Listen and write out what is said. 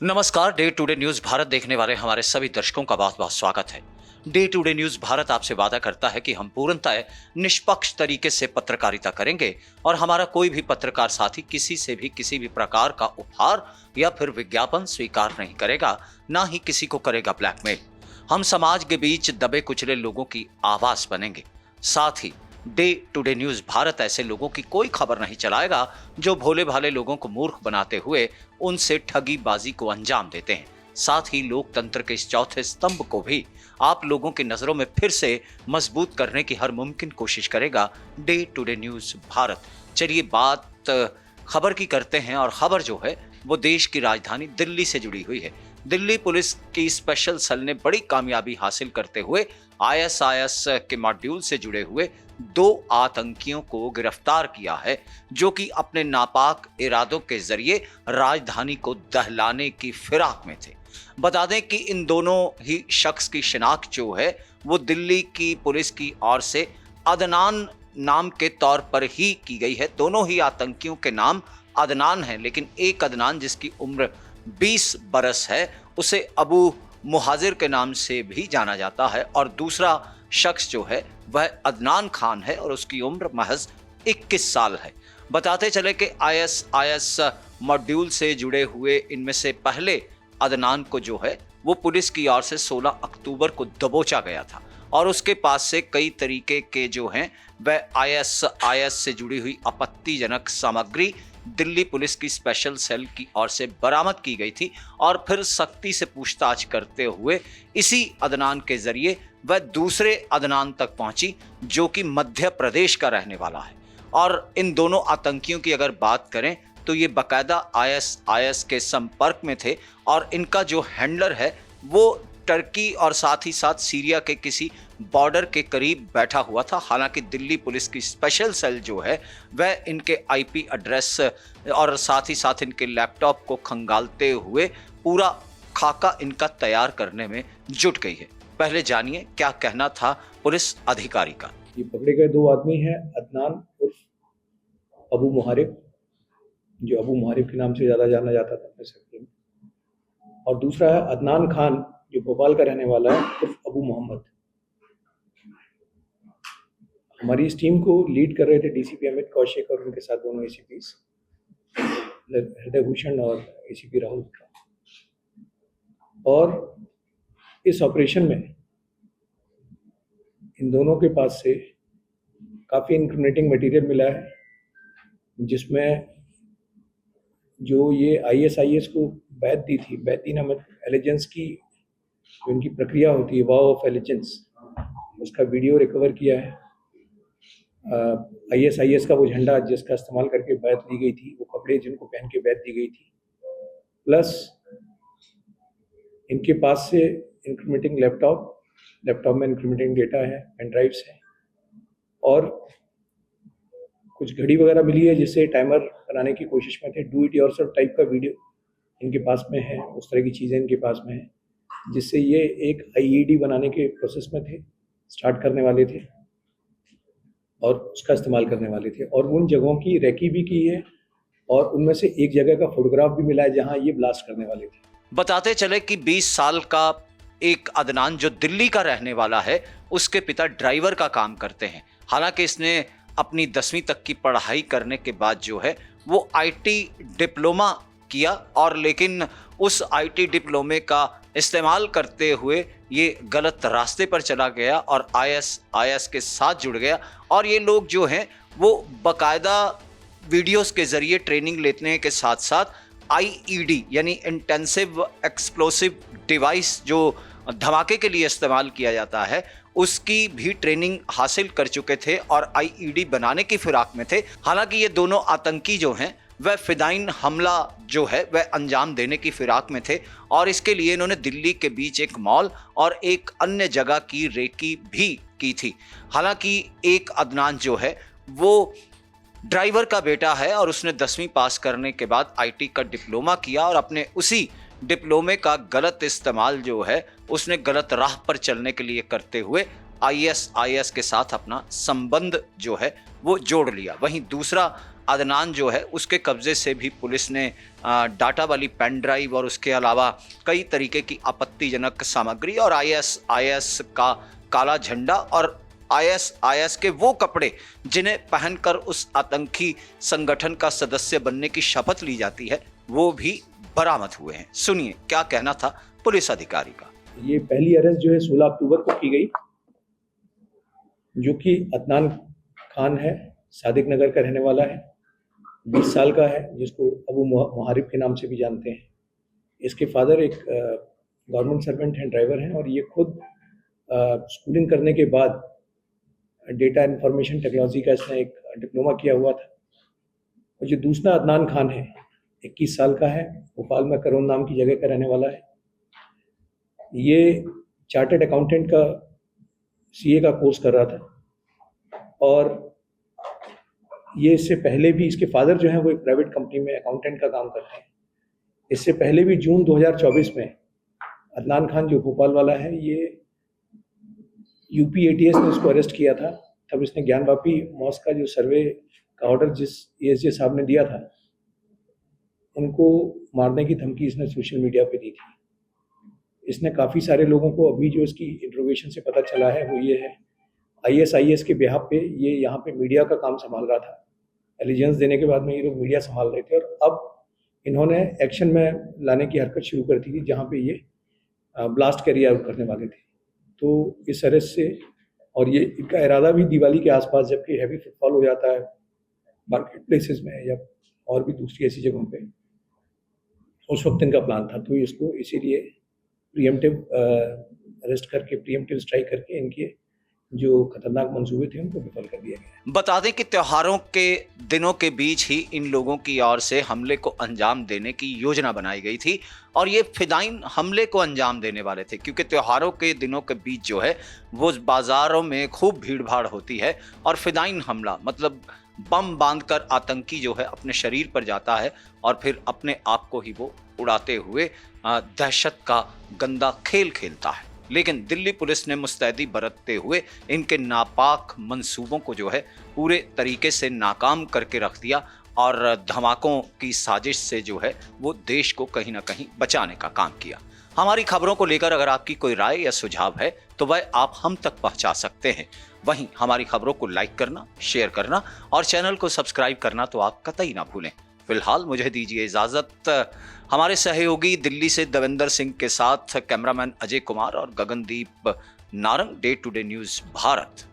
नमस्कार। Day today news Bharat देखने वाले हमारे सभी दर्शकों का बहुत बहुत स्वागत है। डे टुडे न्यूज भारत आपसे वादा करता है कि हम पूर्णतः निष्पक्ष तरीके से पत्रकारिता करेंगे और हमारा कोई भी पत्रकार साथी किसी से भी किसी भी प्रकार का उपहार या फिर विज्ञापन स्वीकार नहीं करेगा, ना ही किसी को करेगा ब्लैकमेल। हम समाज के बीच दबे कुचले लोगों की आवाज बनेंगे। साथ ही डे टुडे न्यूज भारत ऐसे लोगों की कोई खबर नहीं चलाएगा जो भोले भाले लोगों को मूर्ख बनाते हुए उनसे ठगीबाजी को अंजाम देते हैं। साथ ही लोकतंत्र के इस चौथे स्तंभ को भी आप लोगों की नजरों में फिर से मजबूत करने की हर मुमकिन कोशिश करेगा डे टुडे न्यूज भारत। चलिए बात खबर की करते हैं और खबर जो है वो देश की राजधानी दिल्ली से जुड़ी हुई है। दिल्ली पुलिस की स्पेशल सेल ने बड़ी कामयाबी हासिल करते हुए आईएसआईएस के मॉड्यूल से जुड़े हुए 2 आतंकियों को गिरफ्तार किया है, जो कि अपने नापाक इरादों के जरिए राजधानी को दहलाने की फिराक में थे। बता दें कि इन दोनों ही शख्स की शिनाख्त जो है वो दिल्ली की पुलिस की ओर से अदनान नाम के तौर पर ही की गई है। दोनों ही आतंकियों के नाम अदनान है, लेकिन एक अदनान जिसकी उम्र 20 बरस है उसे अबू मुहाजिर के नाम से भी जाना जाता है और दूसरा शख्स जो है वह अदनान खान है और उसकी उम्र महज 21 साल है। बताते चले कि आईएसआईएस मॉड्यूल से जुड़े हुए इनमें से पहले अदनान को जो है वो पुलिस की ओर से 16 अक्टूबर को दबोचा गया था और उसके पास से कई तरीके के जो हैं वह आईएसआईएस से जुड़ी हुई आपत्तिजनक सामग्री दिल्ली पुलिस की स्पेशल सेल की ओर से बरामद की गई थी और फिर सख्ती से पूछताछ करते हुए इसी अदनान के जरिए वह दूसरे अदनान तक पहुंची जो कि मध्य प्रदेश का रहने वाला है। और इन दोनों आतंकियों की अगर बात करें तो ये बाकायदा आईएसआईएस के संपर्क में थे और इनका जो हैंडलर है वो टर्की और साथ ही साथ सीरिया के किसी बॉर्डर के करीब बैठा हुआ था। हालांकि दिल्ली पुलिस की स्पेशल सेल जो है वह इनके आईपी एड्रेस और साथ ही साथ इनके लैपटॉप को खंगालते हुए पूरा खाका इनका तैयार करने में जुट गई है। पहले जानिए क्या कहना था पुलिस अधिकारी का। ये पकड़े गए 2 आदमी हैं, अदनान उर्फ अबू मुहारिब, जो अबू मुहारिब के नाम से ज़्यादा जाना जाता था अपने सर्कल में, और दूसरा है अदनान खान जो भोपाल का रहने वाला है उर्फ अबू मोहम्मद। हमारी इस टीम को लीड कर रहे थे डीसीपी अमित कौशिक और उनके साथ दोनों एसीपीज हृदय भूषण और एसीपी राहुल। और इस ऑपरेशन में इन दोनों के पास से काफ़ी इंक्रिमिनेटिंग मटेरियल मिला है, जिसमें जो ये आईएसआईएस को बैत दी थी, बैती नामक एलिजेंस की जो इनकी प्रक्रिया होती है, वाव ऑफ एलिजेंस, उसका वीडियो रिकवर किया है। आईएसआईएस का वो झंडा जिसका इस्तेमाल करके बैत दी गई थी, वो कपड़े जिनको पहन के बैत दी गई थी, प्लस इनके पास से इंक्रिमिनेटिंग लैपटॉप में इंक्रिमिनेटिंग डेटा है, पेन ड्राइव्स है और कुछ घड़ी वगैरह मिली है जिससे टाइमर बनाने की कोशिश में थे। डू इट योरसेल्फ टाइप का वीडियो इनके पास में है, उस तरह की चीज़ें इनके पास में है, जिससे ये एक आईईडी बनाने के प्रोसेस में थे, स्टार्ट करने वाले थे और उसका इस्तेमाल करने वाले थे। और उन जगहों की रेकी भी की है और उनमें से एक जगह का फोटोग्राफ भी मिला है जहां ये ब्लास्ट करने वाले थे। बताते चले कि 20 साल का एक अदनान जो दिल्ली का रहने वाला है उसके पिता ड्राइवर का काम करते हैं। हालांकि इसने अपनी 10वीं तक की पढ़ाई करने के बाद जो है वो आईटी डिप्लोमा किया और लेकिन उस आईटी डिप्लोमे का इस्तेमाल करते हुए ये गलत रास्ते पर चला गया और आईएसआईएस के साथ जुड़ गया। और ये लोग जो हैं वो बाकायदा वीडियोस के जरिए ट्रेनिंग लेने के साथ साथ आईईडी यानी इंटेंसिव एक्सप्लोसिव डिवाइस जो धमाके के लिए इस्तेमाल किया जाता है उसकी भी ट्रेनिंग हासिल कर चुके थे और आईईडी बनाने की फिराक में थे। हालांकि ये दोनों आतंकी जो हैं वह फिदाइन हमला जो है वह अंजाम देने की फिराक में थे और इसके लिए इन्होंने दिल्ली के बीच एक मॉल और एक अन्य जगह की रेकी भी की थी। हालांकि एक अदनान जो है वो ड्राइवर का बेटा है और उसने 10वीं पास करने के बाद आईटी का डिप्लोमा किया और अपने उसी डिप्लोमे का गलत इस्तेमाल जो है उसने गलत राह पर चलने के लिए करते हुए आईएसआईएस के साथ अपना संबंध जो है वो जोड़ लिया। वहीं दूसरा अदनान जो है उसके कब्जे से भी पुलिस ने डाटा वाली पेन ड्राइव और उसके अलावा कई तरीके की आपत्तिजनक सामग्री और आईएस का काला झंडा और आईएस के वो कपड़े जिन्हें पहनकर उस आतंकी संगठन का सदस्य बनने की शपथ ली जाती है वो भी बरामद हुए हैं। सुनिए क्या कहना था पुलिस अधिकारी का। ये पहली अरेस्ट जो है 16 अक्टूबर को की गई, जो कि अदनान खान है, सादिक नगर का रहने वाला है, 20 साल का है, जिसको अबू मुहारिब के नाम से भी जानते हैं। इसके फादर एक गवर्नमेंट सर्वेंट हैं, ड्राइवर हैं, और ये खुद स्कूलिंग करने के बाद डेटा इंफॉर्मेशन टेक्नोलॉजी का इसने एक डिप्लोमा किया हुआ था। और जो दूसरा अदनान खान है, 21 साल का है, भोपाल में करोन नाम की जगह का रहने वाला है। ये चार्टर्ड अकाउंटेंट का सीए का कोर्स कर रहा था, और ये इससे पहले भी इसके फादर जो हैं वो एक प्राइवेट कंपनी में अकाउंटेंट का काम करते हैं। इससे पहले भी जून 2024 में अदनान खान जो भोपाल वाला है, ये यूपी एटीएस ने उसको अरेस्ट किया था। तब इसने ज्ञानवापी मॉस्क का जो सर्वे का ऑर्डर जिस एएसजे साहब ने दिया था, उनको मारने की धमकी इसने सोशल मीडिया पे दी थी। इसने काफ़ी सारे लोगों को, अभी जो इसकी इंट्रोगेशन से पता चला है वो ये है, आईएस के बिहाफ पे ये यहाँ पे मीडिया का काम संभाल रहा था। एलिजेंस देने के बाद में ये लोग मीडिया संभाल रहे थे, और अब इन्होंने एक्शन में लाने की हरकत शुरू कर दी थी, जहाँ पे ये ब्लास्ट कैरी आउट करने वाले थे। तो इस अरेस्ट से, और ये इनका इरादा भी दिवाली के आसपास, जबकि हैवी फुटफॉल हो जाता है मार्केट प्लेसेस में या और भी दूसरी ऐसी जगहों पे, उस वक्त इनका प्लान था। तो इसको इसीलिए प्रीएम्प्टिव अरेस्ट करके, प्रीएम्प्टिव स्ट्राइक करके इनके जो खतरनाक मंसूबे थे उनको विफल कर दिया गया। बता दें कि त्योहारों के दिनों के बीच ही इन लोगों की ओर से हमले को अंजाम देने की योजना बनाई गई थी, और ये फिदाइन हमले को अंजाम देने वाले थे, क्योंकि त्योहारों के दिनों के बीच जो है वो बाजारों में खूब भीड़ भाड़ होती है, और फिदाइन हमला मतलब बम बांधकर आतंकी जो है अपने शरीर पर जाता है और फिर अपने आप को ही वो उड़ाते हुए दहशत का गंदा खेल खेलता है। लेकिन दिल्ली पुलिस ने मुस्तैदी बरतते हुए इनके नापाक मंसूबों को जो है पूरे तरीके से नाकाम करके रख दिया, और धमाकों की साजिश से जो है वो देश को कहीं ना कहीं बचाने का काम किया। हमारी खबरों को लेकर अगर आपकी कोई राय या सुझाव है तो वह आप हम तक पहुंचा सकते हैं। वहीं हमारी खबरों को लाइक करना, शेयर करना और चैनल को सब्सक्राइब करना तो आप कतई ना भूलें। फिलहाल मुझे दीजिए इजाजत। हमारे सहयोगी दिल्ली से देवेंद्र सिंह के साथ कैमरामैन अजय कुमार और Gagandeep Narang, day to day news Bharat.